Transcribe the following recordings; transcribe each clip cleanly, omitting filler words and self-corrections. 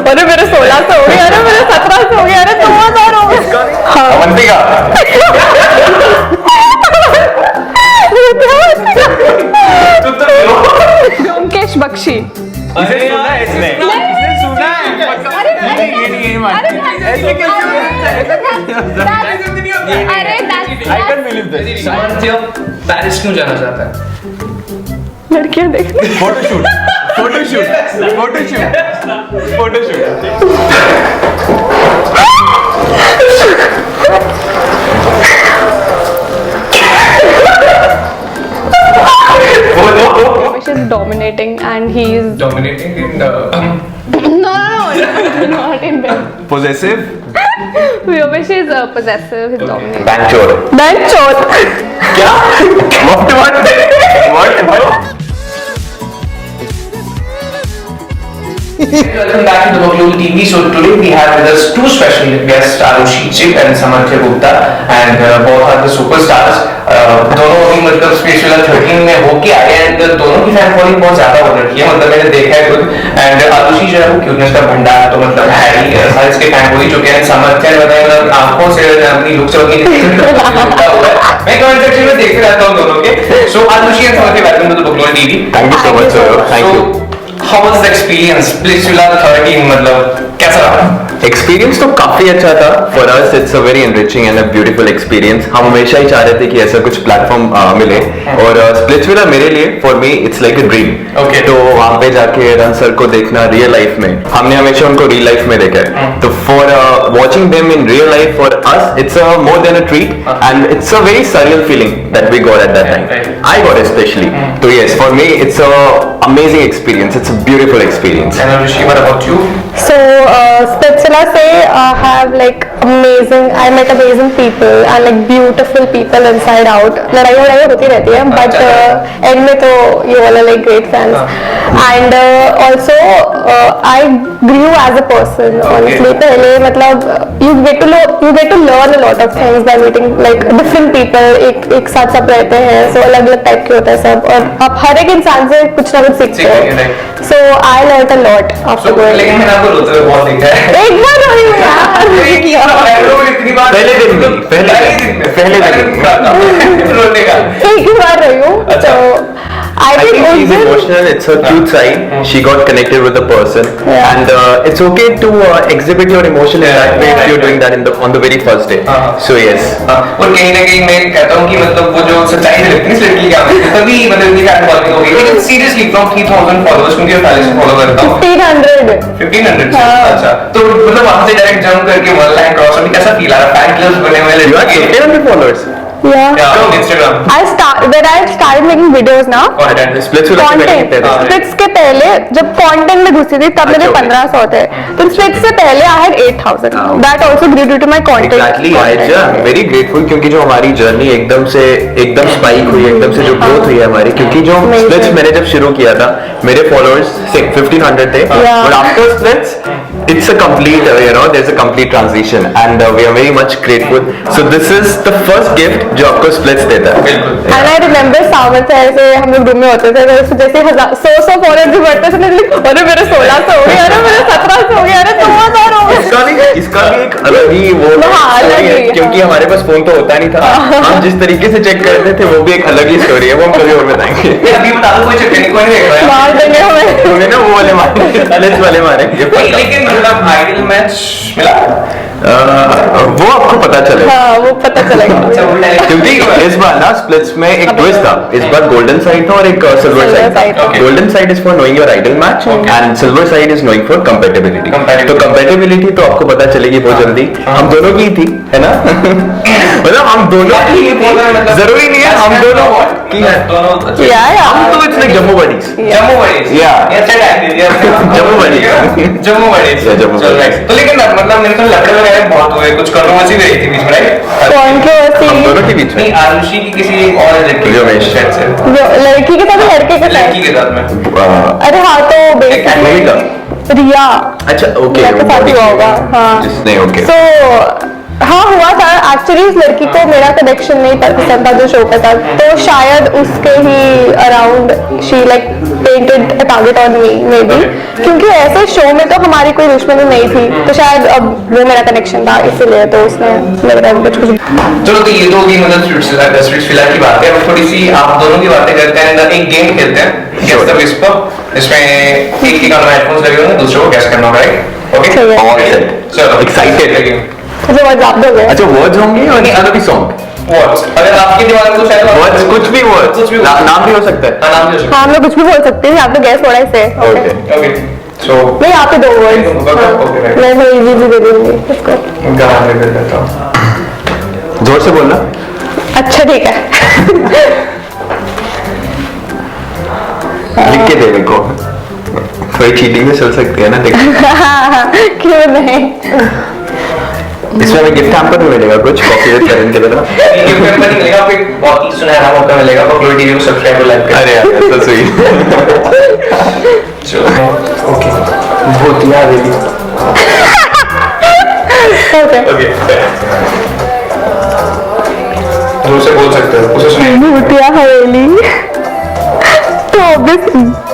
अरे मेरे 1600 हो गए, अरे मेरे 1700 हो गए, अरे 2000 हो गए। अवंतिका ब्योमकेश बख्शी। इसे सुना है इसने सुना है ऐसे आई कैन बिलीव दिस। सामर्थ्य पेरिस क्यों जाना चाहता है? लड़कियां देखने। Photoshoot photoshoot photoshoot photoshoot. Yogesh is dominating and he is Dominating in no, not in bed. Possessive Yogesh is possessive, he's dominating. Bank चोर बैंक चोर। क्या what Welcome back to the Boglool TV. So today we have with us two special guests, Arushi Chip and Samarthya Gupta, and both are the superstars. दोनों अभी मतलब special 13 में होके आए and दोनों की फैन फॉलोइंग बहुत ज्यादा हो रखी है, मतलब मैंने देखा है खुद। एंड आरुषि जो है वो क्यूटनेस का भंडार तो मतलब है ही, साइज के फैन वही चुके हैं। सामर्थ्य ने बताया मतलब आंखों से अपनी लुक से मैं कमेंट सेक्शन में देखते रहता हूँ दोनों के। So Arushi and Samarthya, welcome to the Baglol TV. Thank you so much sir thank you. How was the experience? Please fill out 13 मतलब कैसा रहा? एक्सपीरियंस तो काफी अच्छा था। For us it's a very enriching and a beautiful experience. हम हमेशा ही चाह रहे थे कि ऐसा कुछ प्लेटफॉर्म मिले और स्प्लिट्सविला मेरे लिए for me it's like a dream. Okay. तो वहाँ पे जाके रन सर को देखना रियल लाइफ में, हमने हमेशा उनको रियल लाइफ में देखा है, तो for watching them in real life for us it's more than a treat and it's a very surreal feeling that we got at that time. I got specially. तो yes for me it's a amazing experience, it's a beautiful experience. And Arushi, what about you? So Splitsvilla से have like amazing, I met amazing people and like beautiful people inside out. लड़ाई होती रहती है but end में तो you all are like great friends. And also I grew as a person honestly. पहले मतलब you get to learn a lot of things by meeting like different people. एक साथ सब रहते हैं, so अलग अलग टाइप के होता है सब, और आप हर एक इंसान से कुछ ना कुछ सीखते हो। So I learned a lot after going. लेकिन मैंने आपको रोते हुए बहुत देखा है। एक बार रोई हूँ यार। पहले दिन रोने का एक बार रही हूँ तो I I think think she's उस दिन emotional. It's her cute side. She got connected with the person, Yeah. and it's okay to exhibit your emotion in that way if you're doing that on the very first day. So yes. और कहीं ना कहीं मैं कहता हूँ कि मतलब वो जो सच्चाई से लगती है इस लड़की क्या तभी मतलब इनकी फैन फॉलोइंग हो गई। लेकिन सीरियसली फ्रॉम 3000 फॉलोअर्स क्योंकि मैं पहले से फॉलो करता हूँ 1500 1500 अच्छा, तो मतलब वहां से डायरेक्ट जंप करके 1 लाख क्रॉस होने कैसा फील आ रहा है? फैन क्लब्स बने हुए You have लड़की 1500 followers. yeah. on Instagram। when I started making videos now, Splits will content splits के पहले जब content में घुसी थी तब मेरे अच्छा, 1500 थे, तो splits से पहले I had 8000. That also grew due to my content. Exactly. I'm very grateful क्योंकि जो हमारी जर्नी एकदम स्पाइक हुई, एकदम से जो ग्रोथ हुई है हमारी, क्योंकि जो स्प्लिट्स मैंने जब शुरू किया था मेरे फॉलोअर्स 1500 थे, but after splits it's a complete there's a complete transition and we are very much grateful. So this is the first gift जो आपको splits देता है। बिल्कुल। And I remember सामर्थ्य ऐसे हम लोग रूम में होते थे, तो जैसे 100 फॉलोअर्स भी बढ़ते थे, अरे मेरे 1600 हो गए, अरे मेरे 1700 हो गए, अरे 2000 हो गए। इसका भी एक अलग ही वो अलग story है, ही, क्योंकि हमारे पास फोन तो होता नहीं था, हम जिस तरीके से चेक करते थे वो भी एक अलग ही स्टोरी है, वो हम कभी और बताएंगे। अभी बता दो कोई चक्कर नहीं, कोई नहीं देख रहा है। मार देंगे हमें। तुम्हें ना वो वाले मारेंगे, अलग वाले मारेंगे। लेकिन मतलब आइडल मैच मिला वो आपको पता चलेगा। हाँ वो पता चलेगा। क्योंकि इस बार ना स्प्लिट्स में एक ट्विस्ट था, इस बार गोल्डन साइड था और एक सिल्वर साइड था। Okay. Golden side is for knowing your ideal match and silver side is knowing for compatibility. तो कंपैटिबिलिटी तो आपको पता चलेगी बहुत जल्दी, हम दोनों की थी, है ना? मतलब हम दोनों की जरूरी नहीं है हम दोनों की है, हम तो it's like Jammu buddies. Jammu buddy. तो लेकिन मतलब मेरे को लड़के वगैरह बहुत हुए, कुछ कंट्रोवर्सी भी रही थी बीच में, राइट? हम दोनों के बीच में नहीं, आरुषि की किसी एक और लड़की रमेश शायद से लड़की के साथ लड़के के साथ। लड़की के साथ में अरे हाँ तो भूमिका। रिया अच्छा ओके रिया के साथ हुआ होगा। हाँ जिसने ओके so हाँ हुआ था एक्चुअली। इस लड़की को मेरा कनेक्शन नहीं पसंद था जो शो पे था, तो शायद उसके ही around she like painted a target on me maybe, क्योंकि ऐसे शो में तो हमारी कोई दुश्मनी नहीं थी, तो शायद अब वो मेरा कनेक्शन था इसीलिए तो उसने मेरा कुछ चलो तो ये तो होगी मतलब स्ट्रीट फिलर की बात है। अब थोड़ी सी आप दोनों की बातें करते हैं, एक गेम खेलते हैं गेस द विस्पर। इसमें एक की कान में हेडफोन्स लगे होंगे, दूसरे को गैस करना होगा, राइट? Okay All set. चलो Excited. जो जवाब दोगे। अच्छा वर्ड्स होंगे और नहीं अलग ही सॉन्ग? वर्ड्स अगर आपके दिमाग में कुछ है तो वर्ड्स कुछ भी वर्ड्स, कुछ भी नाम भी हो सकता है। हाँ, नाम भी हो सकता हाँ मैं कुछ भी बोल सकती हूँ, आप तो गैस थोड़ा से। ओके है। ओके सो नहीं यहाँ पे 2 वर्ड्स, Okay, right. मैं थोड़ी इजी भी दे दूंगी इसको। गाना रिपीट करता हूँ। जोर से बोलना। अच्छा ठीक है। लिख के दे मेरे को, थोड़ी चीटिंग भी चल सकती है ना, देख। क्यों नहीं। इसमें हमें गिफ्ट हैम्पर भी मिलेगा कुछ कॉपीराइट करेंगे की तरह। गिफ्ट में नहीं मिलेगा, आपको एक बहुत ही सुनहरा मौका मिलेगा, पॉपुलर टीवी को सब्सक्राइब और लाइक करें। अरे यार तो सही। चलो ओके भूतिया हवेली। ओके ओके जोर से बोल सकते हो, उसे सुनिए। भूतिया हवेली, तो ऑब्वियस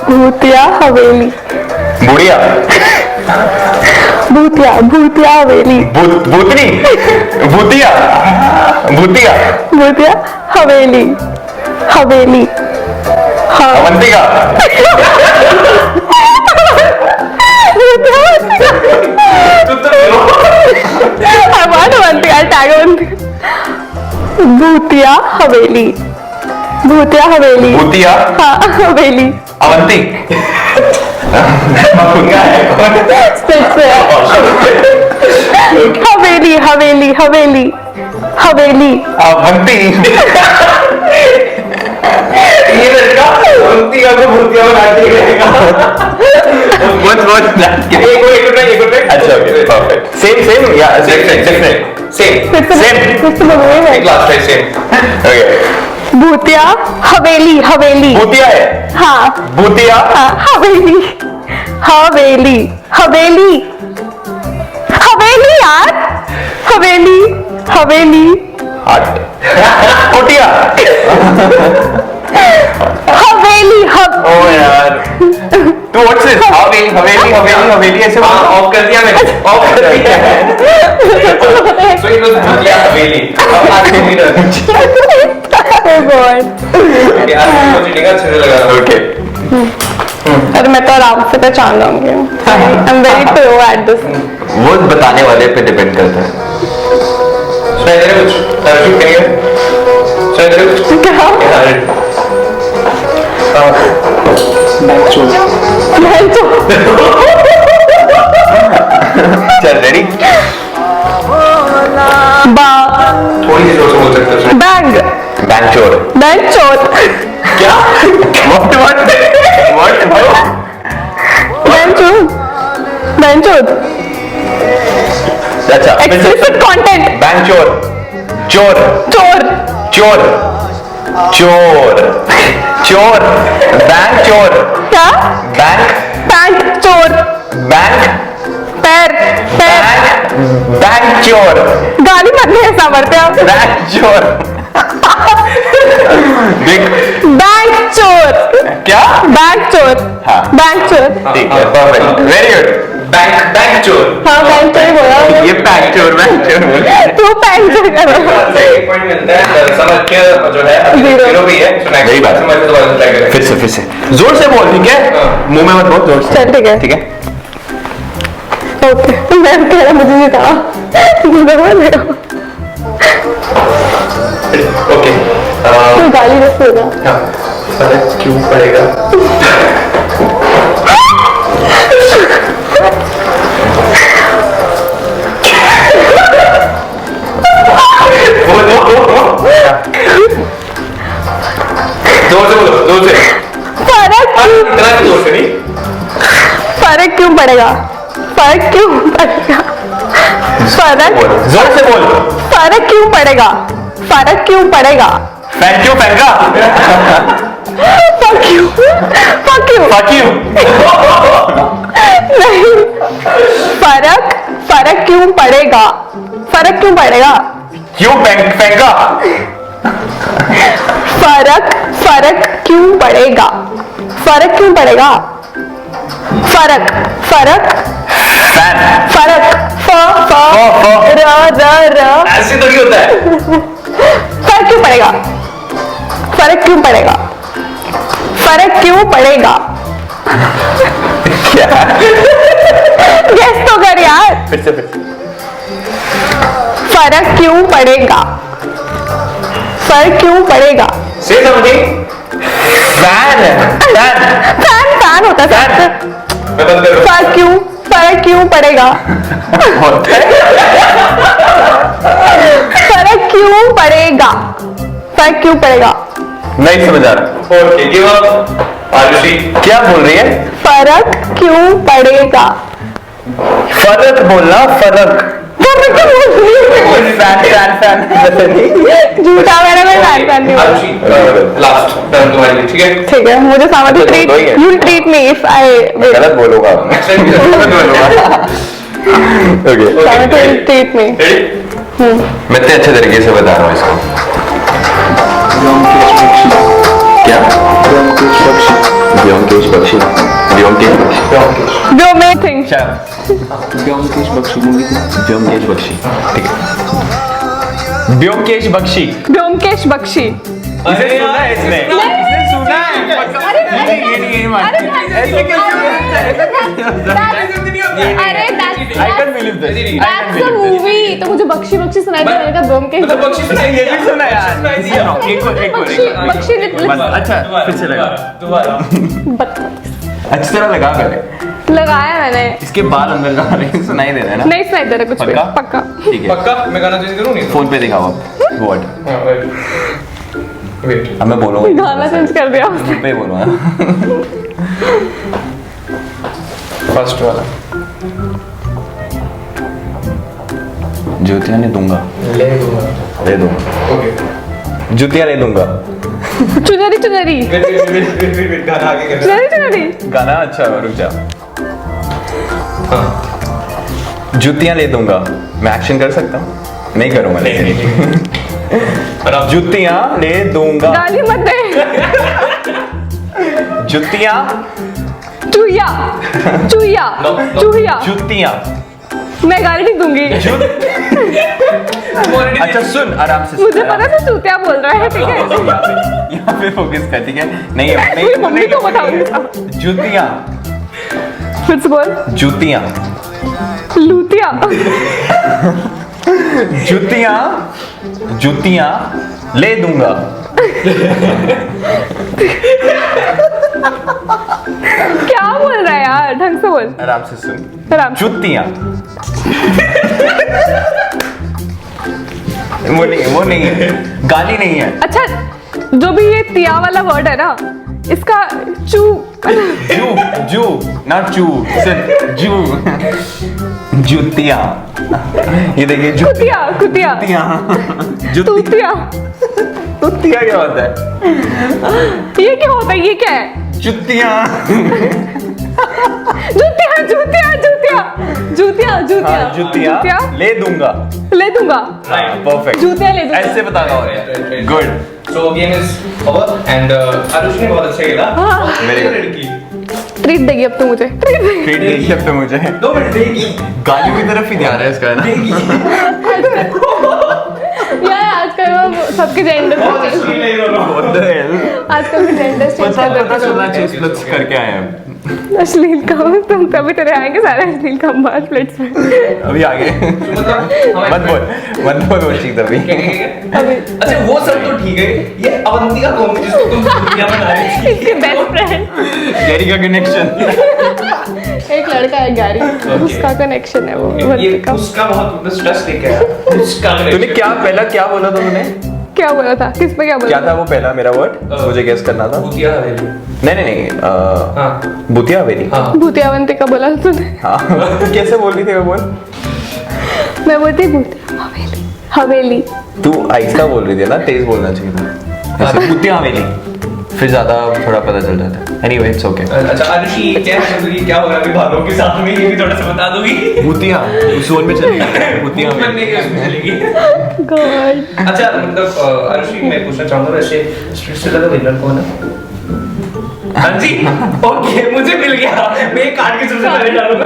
भूतिया हवेली। बुढ़िया, भूतिया भूतिया हवेली, भूतनी, भूतिया, भूतिया, भूतिया हवेली, हवेली। हाँ अवंतिका, भूतिया हवेली, भूतिया हवेली, भूतिया, हाँ हवेली। अवंती, हवेली हवेली हवेली हवेली। अवंती। ये लड़का भूतिया को भूतिया बना के रहेगा। एक अच्छा ओके परफेक्ट। सेम या डिफरेंट सेम फिर से बोलूँगी एक लास्ट टाइम सेम। ओके। भूतिया हवेली, हवेली। भूतिया है, हाँ भूतिया, हाँ हवेली, हवेली, हवेली, हवेली यार, हवेली, हवेली, हट, कोटिया। हवेली, ओ यार तू व्हाट्स दिस, हवेली हवेली हवेली हवेली ऐसे बोल। ऑफ कर दिया मैंने, ऑफ कर दिया है। सो इट वाज भूतिया हवेली। अब आगे मिनट यार मुझे चीटिंग अच्छे से लगा। ओके अरे मैं तो आराम से पहचान लूंगी। I am very pro at this. वो बताने वाले पे डिपेंड करता है। सुनाई दे रहा है कुछ? तर्जुम करिए। सुनाई दे रहा है कुछ? क्या? मैं तो चल रेडी। बा थोड़ी सी जोर से बोल सकते हो। बैग, बैंक चोर। बैंक चोर, क्या? What what what? बैंक चोर, बैंक चोर। अच्छा एक्सप्लिसिट कंटेंट। बैंक चोर, चोर, चोर, चोर, चोर, चोर, बैंक चोर, क्या? बैंक, पैंट चोर, बैंक, पैर, पैर। बैंक चोर, गाली मत नहीं ऐसा मरते आप। बैंक चोर। देख बैंक चोर, क्या? बैंक चोर, हाँ। बैंक चोर। ठीक है परफेक्ट वेरी गुड। बैंक चोर। हाँ बैंक चोर ही बोला। ये बैंक चोर तू बैंक चोर करो। एक पॉइंट मिलता है। समझ के जो है अभी Zero. जीरो भी है। सही बात। समझ के दोबारा ट्राई करें। फिर से जोर से बोल, ठीक है? हाँ। मुंह में मत बोल, जोर से। चल ठीक है। ठीक है ओके मैं कह रहा मुझे नहीं कहा। ओके तू गाली मत देना। हाँ फर्क क्यों पड़ेगा? जोर से बोलो, जोर से। फर्क इतना भी जोर से नहीं। फर्क क्यों पड़ेगा? फर्क क्यों पड़ेगा? फर्क जोर से बोल। फर्क क्यों पड़ेगा? फर्क क्यों पड़ेगा? फैन क्यों फेंका? Fuck you, fuck you। Fuck you। नहीं, फर्क क्यों पड़ेगा? फर्क क्यों पड़ेगा? क्यों फेंका? फर्क क्यों पड़ेगा? फर्क क्यों पड़ेगा? फर्क फैन। ऐसे तो नहीं होता है। फर्क क्यों पड़ेगा? फर्क क्यों पड़ेगा? फर्क क्यों पड़ेगा? गेस तो कर यार। फिर से फर्क क्यों पड़ेगा? फर्क क्यों पड़ेगा? से समझी? फैन होता है मैं बंद कर रहा फर्क क्यों पड़ेगा? हूँ। फर्क क्यों पड़ेगा? फर्क क्यों पड़ेगा? नहीं समझ आ रहा। Okay give up. आरुषि क्या बोल रही है? फर्क क्यों पड़ेगा? फर्क बोलना, फर्क। फैन झूठा मैंने मैं फैन नहीं बोला। आरुषि लास्ट टर्न तुम्हारी, ठीक है? ठीक है, मुझे समझ ट्रीट दो ही है। You treat me if I गलत बोलूंगा। Okay treat me. मैं इतने अच्छे तरीके से बता रहा हूँ इसको। क्या? व्योमकेश बख्शी। व्योमे थिंग। व्योमकेश बख्शी मूवी थी। व्योमकेश बख्शी, ठीक है। व्योमकेश बख्शी। व्योमकेश बख्शी। इसे सुना है इसने? इसने सुना है? अरे I can't believe this. that's a movie। तो मुझे बख्शी सुनाई दी, मैंने कहा व्योमकेश मतलब बख्शी सुनाई ये भी सुना यार। बख्शी अच्छा फिर से लगा। दोबारा अच्छी तरह लगा पहले। लगाया मैंने। इसके बाल अंदर जा रहे हैं, सुनाई दे रहा है ना? नहीं सुनाई दे रहा कुछ भी। पक्का? पक्का। ठीक है। पक्का मैं गाना चेंज करूं नहीं? फोन पे दिखाओ आप वर्ड। वेट अब मैं बोलूंगा गाना चेंज कर दिया। फोन पे ही बोलूंगा। फर्स्ट वाला जूतियां नहीं दूंगा। ले दूंगा। ले दूंगा। ओके जूतियां ले दूंगा। चुनरी चुनरी वेट गाना आगे कर। चुनरी चुनरी। गाना अच्छा रुक जा। जूतियां ले दूंगा। मैं एक्शन कर सकता हूँ? नहीं करूंगा लेकिन। और आप जूतियां ले दूंगा। गाली मत दे। जूतियां चूहिया चूहिया No, no. चूहिया। जूतियां। मैं गाली नहीं दूंगी। अच्छा सुन आराम से। मुझे पता था चूतिया बोल रहा है, ठीक है? यहाँ पे फोकस कर, ठीक है? नहीं मेरी मम्मी को बताऊंगी। जूतियां। फिर से बोल। जूतियां। लूतिया। जूतियां। जूतियां ले दूंगा। क्या बोल रहा है यार, ढंग से बोल। आराम से सुन। आराम से। जूतियां। वो नहीं है, गाली नहीं है। अच्छा, जो भी ये तिया वाला वर्ड है ना, इसका चू जू नॉट चू, सिर्फ जू। जूतियां। ये देखिए कुतिया कुतिया तूतिया। जूतियां क्या होता है? ये क्या होता है? ये क्या है? जूतियां। जूतिया जूतिया जूतिया जूतिया जूतिया जूतियां ले दूंगा। ले दूंगा। परफेक्ट। जूतियां ले दूंगा। ऐसे बताना होता है। Good. So game is over and Aarushi ने बहुत अच्छा खेला। हाँ। Very good. लड़की ट्रीट देगी अब तो मुझे। ट्रीट देगी। ट्रीट देगी अब तो मुझे। 2 मिनट देगी। गालियों की तरफ ही ध्यान है इसका, है ना? यार आजकल वो सबके जेंडर बहुत अच्छी नहीं हो रहा। What the hell? आजकल के जेंडर चेंज पता कर पता चलना चाहिए स्प्लिट्स करके आए हैं। अश्लील काम तुम तभी तेरे आएंगे सारे अश्लील काम बाहर प्लेट्स में। अभी आगे मत बोल वो चीज अभी। अभी अच्छा वो सब तो ठीक है, ये अवंतिका कौन है जिसको तुम दुनिया बना रही थी? इसके बेस्ट फ्रेंड गैरी का कनेक्शन। एक लड़का है गैरी, उसका कनेक्शन है वो ये अवंतिका। उसका बहुत स्ट्रेस लेके आया। उसका तूने क्या पहला क्या बोला था तूने? क्या बोला था? किस पे क्या बोला क्या था वो पहला मेरा वर्ड? मुझे गेस करना था। भूतिया हवेली। नहीं हाँ भूतिया हवेली। हाँ भूतिया अवंतिका बोला तूने। हाँ तू कैसे बोल रही थी वो बोल? मैं बोलती भूतिया हवेली हवेली। तू आहिस्ता बोल रही थी ना, तेज बोलना चाहिए था। ऐसे भूतिया हवेली। फिर ज्यादा थोड़ा पता चल जाता है। Anyway it's okay. अच्छा आरुषि क्या क्या हो रहा है अभी भालों के साथ में, ये भी थोड़ा सा बता दोगी? भूतिया उस जोन में चलेगी, भूतिया में। बनने के उसमें चलेगी। गॉड। अच्छा मतलब आरुषि मैं पूछना चाहूंगा वैसे स्ट्रीट से लगा विनर कौन है? हाँ जी ओके मुझे मिल गया, मैं काट के सबसे पहले डालूंगा।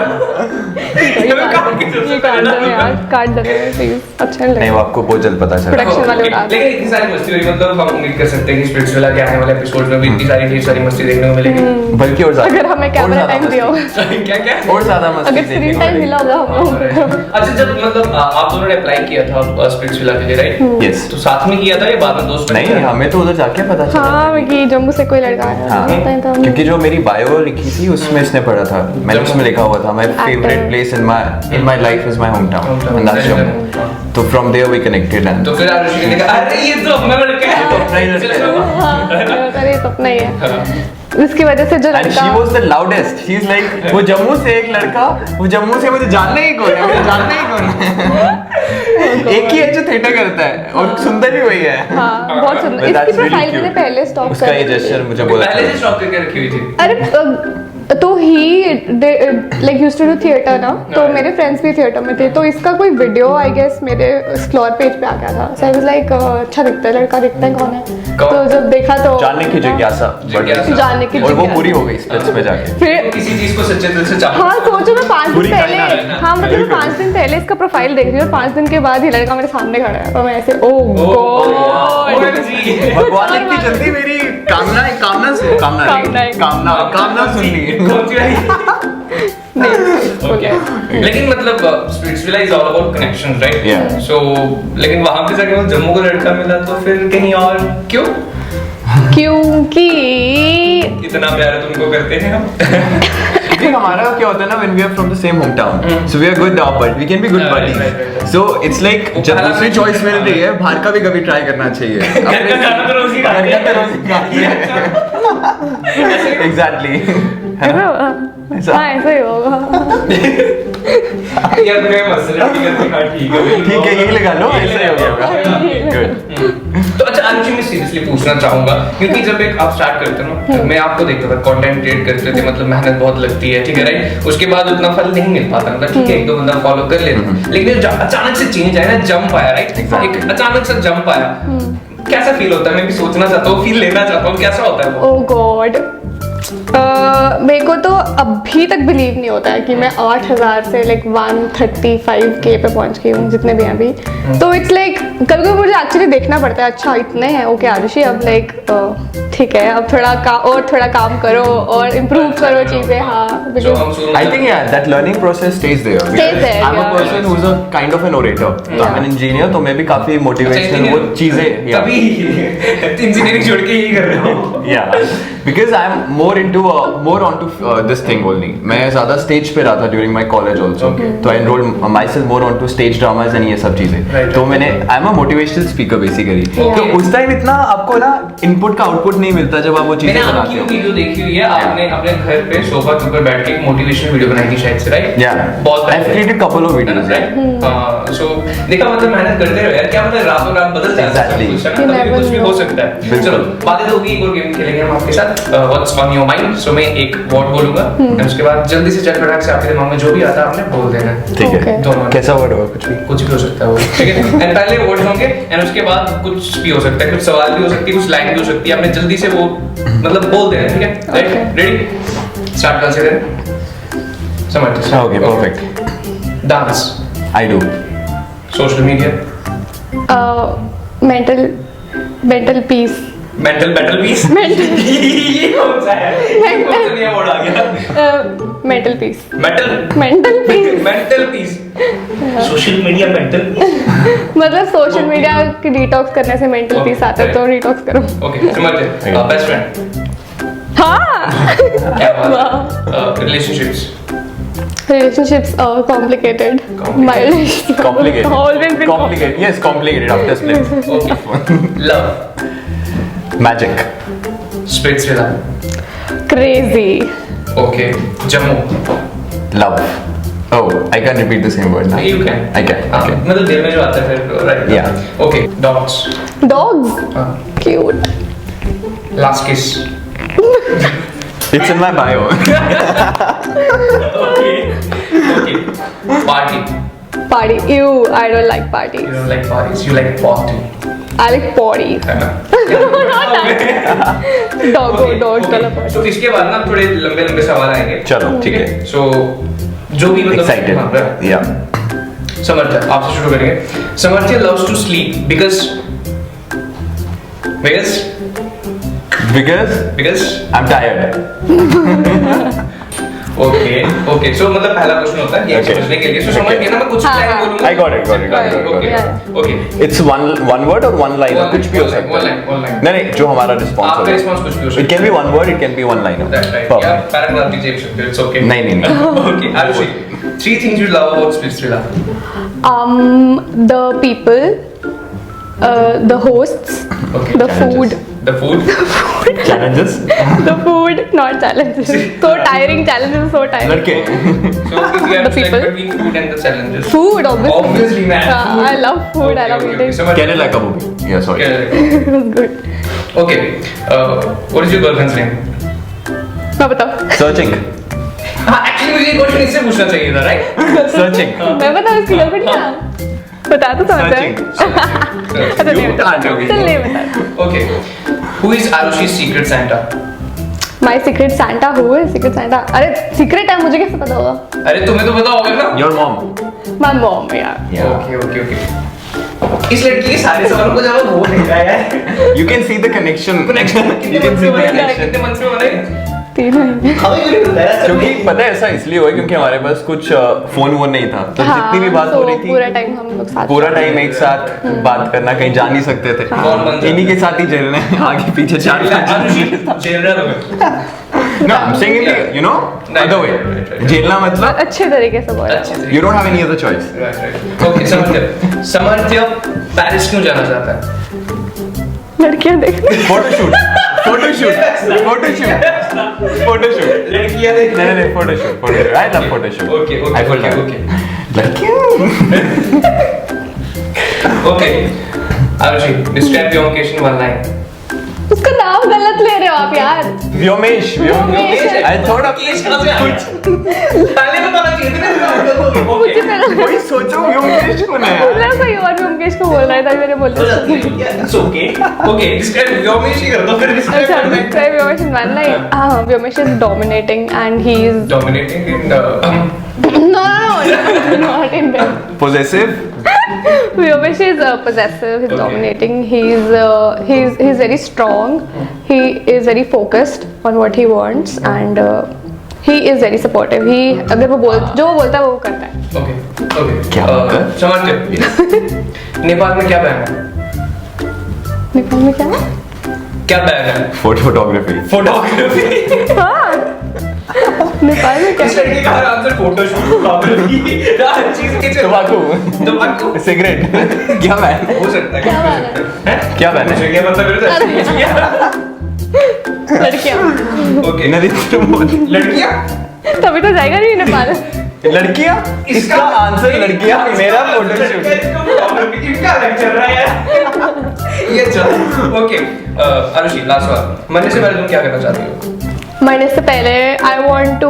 मैं काट के सबसे पहले डालूंगा। काट दे प्लीज, अच्छा नहीं नहीं लगेगा। वो आपको बहुत जल्द पता चला। Production वाले उड़ा दे। लेकिन इतनी सारी मस्ती हुई, मतलब हम उम्मीद कर सकते हैं कि स्पिरिट्स वाला के आने वाले एपिसोड में भी इतनी सारी ढेर सारी मस्ती देखने को मिलेगी। बल्कि और ज्यादा, अगर हमें कैमरा और ज्यादा टाइम दिया होगा, मस्ती। क्या क्या? और ज्यादा मस्ती अगर देखने स्क्रीन को टाइम मिलेगी। मिला होगा हम लोग। अच्छा जब मतलब आप दोनों ने अप्लाई किया था स्पिरिट्स वाला के लिए राइट? Yes. तो साथ में किया था या बाद में दोस्त ने नहीं किया? हमें तो उधर जाके पता चला। हाँ कि जम्मू से कोई लड़का आया हाँ, था। क्योंकि जो मेरी बायो लिखी थी उसमें इसने पढ़ा था, मैंने उसमें लिखा हुआ था my favourite place in my life is my home town and that's Jammu. तो from there we connected and तो फिर आरुषि ने कहा अरे ये तो अपना लड़का है, ये तो अपना ही लड़का है। चलो। हाँ, अरे सपना ही है। हाँ। उसकी वजह से जो एंड शी लड़का was the loudest, she is like वो जम्मू से एक लड़का, वो जम्मू से मुझे जानना ही कौन है, मुझे जानना ही कौन है। एक ही है जो थिएटर करता है और सुंदर भी वही है। हाँ बहुत सुंदर। But that's इसकी really प्रोफाइल मैंने cute. पहले स्टॉक उसका ये जेस्चर मुझे बहुत अच्छा पहले से लगा। स्टॉक करके रखी हुई थी। अरे तो he like used to do theatre ना, तो मेरे फ्रेंड्स भी थिएटर में थे, तो इसका कोई वीडियो आई गेस मेरे एक्सप्लोर पेज पे आ गया था। सो आई वाज लाइक अच्छा दिखता है लड़का, दिखता है कौन है। कौन? तो जब देखा तो जानने की जिज्ञासा जिज्ञासा। जानने की और वो जिज्ञासा। पूरी हो गई स्पिरिट्स में जाके। फिर किसी चीज को सच्चे दिल से चाहो। हाँ सोचो मैं 5 पूरी दिन पहले, कायनात है ना। हाँ मतलब मैं 5 दिन पहले इसका प्रोफाइल देख रही हूँ और 5 दिन के बाद ही लड़का मेरे सामने खड़ा है, और मैं ऐसे ओ गॉड। OMG। भगवान ने इतनी जल्दी मेरी कामना सुन ली। कौन सी वाली? Okay. लेकिन मतलब Splitsvilla is all about connections right? Yeah. So लेकिन वहां पे जाके वो जम्मू को लड़का मिला तो फिर कहीं और क्यों? क्योंकि इतना प्यार तुमको करते हैं हम। क्योंकि हमारा क्या होता है ना, when we are from the same hometown, so we are good but we can be good Yeah, buddies. right. So it's like जब दूसरी चॉइस मिल रही है, बाहर का भी कभी ट्राई करना चाहिए। घर का खाना तो रोज ही खाते हैं। घर का तो रोज ही खाते हैं। Exactly. हाँ ऐसा ही होगा। यार तुम्हें मसला ठीक है, हाँ ठीक है ठीक है यही लगा लो, ऐसा ही हो गया होगा। Good. तो अच्छा आरुषि मैं सीरियसली पूछना चाहूंगा, क्योंकि जब एक आप स्टार्ट करते हो ना, मैं आपको देखता था कंटेंट क्रिएट करते थे, मतलब मेहनत बहुत लगती है ठीक है राइट? उसके बाद उतना फल नहीं मिल पाता, मतलब ठीक है एक दो बंदा फॉलो कर लेते हैं, लेकिन जब अचानक से चेंज आया ना, जंप आया राइट? Exactly. एक अचानक से जंप आया, कैसा फील होता है? मैं भी सोचना चाहता हूँ, फील लेना चाहता हूँ, कैसा होता है वो? ओ गॉड, मेरे को तो अभी तक बिलीव नहीं होता है कि मैं 8000 से लाइक 135K पे पहुंच गई हूँ, जितने भी हैं अभी। तो इट्स लाइक कभी कभी मुझे एक्चुअली देखना पड़ता है, अच्छा इतने हैं ओके आरुषि, अब लाइक ठीक है अब थोड़ा काम करो और इम्प्रूव करो चीजें। हाँ जो हम शुरू I think yeah, that learning process stays there. Stays there, I'm a yeah. person who's a kind of an orator. तो I'm an engineer, तो मैं भी काफी motivational वो चीजें yeah. तभी इंजीनियरिंग छोड़ के यही कर रहे हो। Yeah, because I'm more onto this thing only. मैं ज़्यादा stage पे रहा था during my college also. तो I enrolled myself more onto stage dramas and ये सब चीजें। Right. तो मैंने I'm a motivational speaker basically. Yeah. तो उस टाइम इतना आपको ना input का output नहीं मिलता जब आप वो चीजें मैंने बनाते आपकी हो। वीडियो देखी हुई है, आपने अपने घर पे सोफा के ऊपर बैठ के एक मोटिवेशनल वीडियो बनाई थी शायद से राइट? Yeah, बहुत I've created couple of videos. Right? So देखा मतलब मेहनत करते रहो यार, क्या मतलब रातों रात बदल जाता है Exactly. सब कुछ, है ना? कभी कुछ भी हो सकता है। बिल्कुल। चलो बातें तो होगी, एक और गेम खेलेंगे हम आपके साथ, व्हाट्स ऑन योर माइंड। सो मैं एक वर्ड बोलूंगा और उसके बाद जल्दी से चट फटाक से आपके दिमाग में जो भी आता है आपने बोल देना है। ठीक है। Okay. दोनों कैसा वर्ड होगा कुछ भी? कुछ भी हो सकता है वो, ठीक है? एंड पहले वर्ड होंगे एंड उसके बाद कुछ भी हो सकता है, कुछ सवाल भी हो सकती है, कुछ लाइन भी हो सकती है, आपने जल्दी से वो मतलब बोल देना, ठीक है? राइट? रेडी? स्टार्ट कर सकते हैं? समझ Okay, perfect. Dance, I do. Social media, mental peace. Mental peace. ये कौन सा है? ये कौन सा नया वर्ड आ गया? Mental peace. Mental peace. Social media mental. मतलब सोशल मीडिया की डिटॉक्स करने से मेंटल पीस आता है, तो डिटॉक्स करो। ओके समझ गए। बेस्ट फ्रेंड, हाँ क्या बात है? Relationships, relationships are complicated. My relationship Complicated. always been Complicated. Yes, complicated after split. Okay. Love, Magic. स्पिरिट्सविला, crazy. Okay. Jammu, Love. Oh, I can't repeat the same word now. You can, I can. हाँ, Okay. मतलब दिल में जो आता है फिर right? Yeah. Okay. Dogs, Dogs, हाँ, cute. Last kiss. It's in my bio. Okay. Party. Party. Ew, I don't like parties. You don't like parties. You like party. I like potty. है ना? Not that. Doggo, dog वाला potty. So इसके बाद ना थोड़े लंबे सवाल आएंगे. चलो ठीक है. So जो भी मतलब Excited. हाँ, right? Yeah. समर्थ्य आपसे शुरू करेंगे. समर्थ्य loves to sleep because I'm tired. Okay. So मतलब पहला क्वेश्चन होता है ये Okay. समझने के लिए. So समझ गए ना मैं कुछ हाँ, लाइन हाँ. बोलूँगा. I got it. Okay. It's one word or one line? One कुछ भी हो line, सकता one है. line, one line. नहीं जो हमारा response आपका होगा. response कुछ भी हो सकता है. It can be one word, it can be one line. That's right. Perfect. या पैराग्राफ दीजिए भी सकते हो. It's okay. नहीं. Okay. Arushi, 3 things you love about Splits Villa. The people, the hosts, Okay, the food. The food. Challenges. The food, not challenges. So tiring, challenges so tiring. लड़के. So if you have The to select people. between food and the challenges. Food, obviously. Obviously, man. Food. I love food. I love eating. So Kerala का movie. Yeah, sorry. It was good. Okay. What is your girlfriend's name? मैं बताओ. Searching. हाँ, actually मुझे ये question इससे पूछना चाहिए था, right? Searching. मैं बताऊँ उसकी गर्लफ्रेंड क्या? बता तो समझ Searching. अच्छा नहीं You बता. can't do it. चल नहीं बता. Okay. Who is Arushi's secret Santa? My secret Santa who is secret Santa? अरे secret है मुझे कैसे पता होगा? अरे तुम्हें तो पता होगा ना? Your mom. My mom यार. Okay. इस लड़की के सारे सवालों को जवाब वो नहीं रहा है. You can see the connection. Connection You can see the कितने connection. मंथ में बनाए? 3 महीने. क्योंकि पता है ऐसा इसलिए हुआ है क्योंकि हमारे पास कुछ फोन वोन नहीं था तो जितनी भी बात हो रही थी पूरा टाइम हम लोग साथ. पूरा टाइम एक साथ बात करना कहीं जा नहीं सकते थे कौन बन जाता? इन्हीं के साथ ही झेलने आगे पीछे चार आरुषि जेल रहा तुम्हें. No, I'm saying in the, you know, other way. झेलना मतलब अच्छे तरीके से बोला. अच्छे से. you don't have any other choice. Right. Okay, Samarthya Paris क्यों जाना चाहता है? लड़कियां देखने. Photoshoot. Photoshoot. लड़कियां देख. नहीं, photoshoot. I love photoshoot. Okay. I forgot. लड़कियां. Okay. Arushi, describe your occasion one line. उसका नाम गलत ले रहे हो आप यार. व्योमेश. I thought of केश कहाँ से आया? पहले बताना चाहिए था ना. मुझे Okay. पहले वही सोचो व्योमेश बना है मुझे कोई और भी मुकेश को बोल रहा था मैंने बोल दिया. It's okay. Okay, describe Vyomesh ही कर दो फिर describe अच्छा, करना है. describe Vyomesh in one line. Vyomesh is dominating and he is Dominating in no, not in bed. possessive. Vyomesh is possessive. He's Okay. dominating. He's very strong. He is very focused on what he wants and he is very supportive. अगर वो जो वो बोलता है वो करता है. Okay. क्या बात है? समर्थ्य नेपाल में क्या बैन है? नेपाल में क्या है? क्या बैन है? Photography. फोटोग्राफी. हाँ. नेपाल में क्या इस लड़के का हर आंसर फोटोशूट फोटोग्राफी हर चीज के तंबाकू. सिगरेट. क्या बैन? हो सकता है. क्या बैन है? क्या बैन है? क्या मतलब मेरे लड़कियाँ. ओके नरेंद्र मोदी. लड़कियां तभी तो जाएगा नहीं नेपाल. लड़कियां. इसका आंसर लड़कियां. मेरा फोटोशूट. इनका लेक्चर रहा है ये चल. ओके आरुषि लास्ट सवाल. मरने से पहले तुम क्या करना चाहती हो? मरने से पहले I want to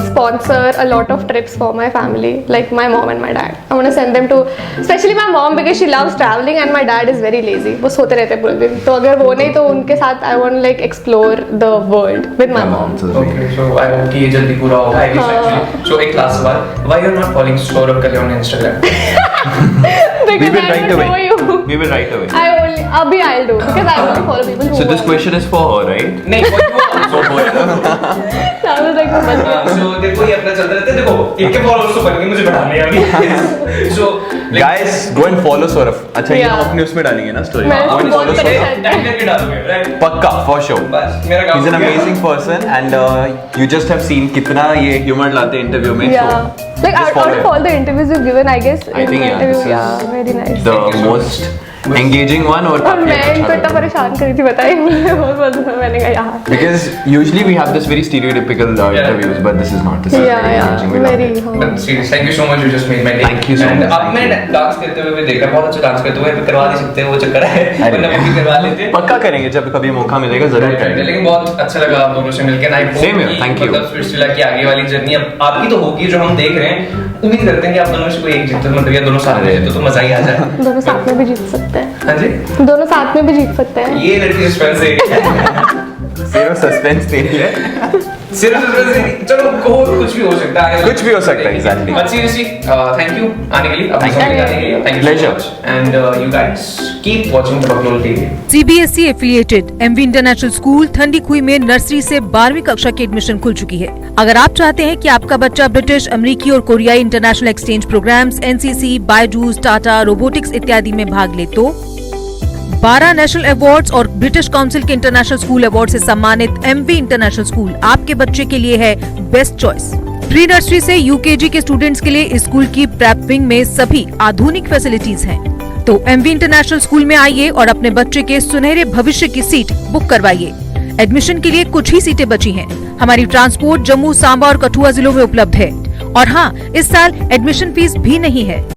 sponsor a lot of trips for my family, like my mom and my dad. I want to send them to, especially my mom because she loves traveling and my dad is very lazy. वो सोते रहते हैं पूरे दिन. तो अगर वो नहीं तो उनके साथ I want to like explore the world with my mom. Okay so I hope कि ये जल्दी पूरा होगा. I wish actually. सो एक लास्ट सवाल. Why you are not following Saurabh Kalyan on Instagram? We Because will I right will away. show you. We will right away. I only अभी I'll do because I only follow people who. So this question is for her, right? नहीं वो So boy. Sounds like a bunch of- सो देखो ये अपना चलता रहता है. देखो इनके फॉलोअर्स तो बन गए मुझे बढ़ाने हैं अभी. सो Guys, go and follow Saurabh. अच्छा ये Yeah. हम अपने उसमें डालेंगे ना स्टोरी. मैं Go and बहुत follow परेशान Saurabh. टैग करके डालोगे राइट. पक्का for sure. बस मेरा काम He's an हो गया. amazing person and you just have seen कितना ये humor लाते हैं interview में. Yeah. So Like just out follow of him. all the interviews you've given, I guess I in think, the yeah, interview, this is yeah, very nice. The Thank you so most engaging one और और मैं इनको इतना परेशान करी थी बताइए मैंने कहा यार because usually we have this very stereotypical interviews but this is not this is very engaging. We love very it. But seriously, thank you so much. You just made my day. Thank you so And much. अब मैं dance करते हुए भी देख रहा बहुत अच्छा dance करते हुए करवा नहीं सकते वो चक्कर है अरे। वरना वो भी करवा लेते पक्का करेंगे जब कभी मौका मिलेगा जरूर करेंगे लेकिन बहुत अच्छा लगा आप दोनों से मिलकर आई Same here, thank you. मतलब स्पिरिचुअल की आगे वाली जर्नी अब आपकी तो होगी जो हम देख रहे हैं उम्मीद करते हैं कि आप दोनों से कोई एक जीते मतलब या दोनों साथ में जीते तो मजा ही आ जाए दोनों साथ में भी जीत सकते हैं हाँ जी दोनों साथ में भी जीत सकते हैं ये लड़की सस्पेंस है सिर्फ सस्पेंस तेरी है सिर्फ चलो कुछ भी हो सकता है कुछ भी हो सकता है, exactly. But seriously, thank you आने के लिए अपने Thank you. साथ आने के लिए thank you so Pleasure. much and you guys keep watching the Buckle TV. CBSE affiliated MV international school ठंडी खुई में नर्सरी से 12वीं कक्षा की एडमिशन खुल चुकी है। अगर आप चाहते हैं कि आपका बच्चा ब्रिटिश, अमेरिकी और कोरियाई international exchange programmes, NCC, Byju's, Tata, robotics इत्यादि में भाग ले तो 12 नेशनल अवार्ड्स और ब्रिटिश काउंसिल के इंटरनेशनल स्कूल अवार्ड से सम्मानित MV इंटरनेशनल स्कूल आपके बच्चे के लिए है बेस्ट चॉइस। प्री नर्सरी से UKG के स्टूडेंट्स के लिए इस स्कूल की प्रेप विंग में सभी आधुनिक फैसिलिटीज हैं। तो MV इंटरनेशनल स्कूल में आइए और अपने बच्चे के सुनहरे भविष्य की सीट बुक करवाइए। एडमिशन के लिए कुछ ही सीटें बची हैं। हमारी ट्रांसपोर्ट जम्मू, सांबा और कठुआ जिलों में उपलब्ध है और हाँ, इस साल एडमिशन फीस भी नहीं है।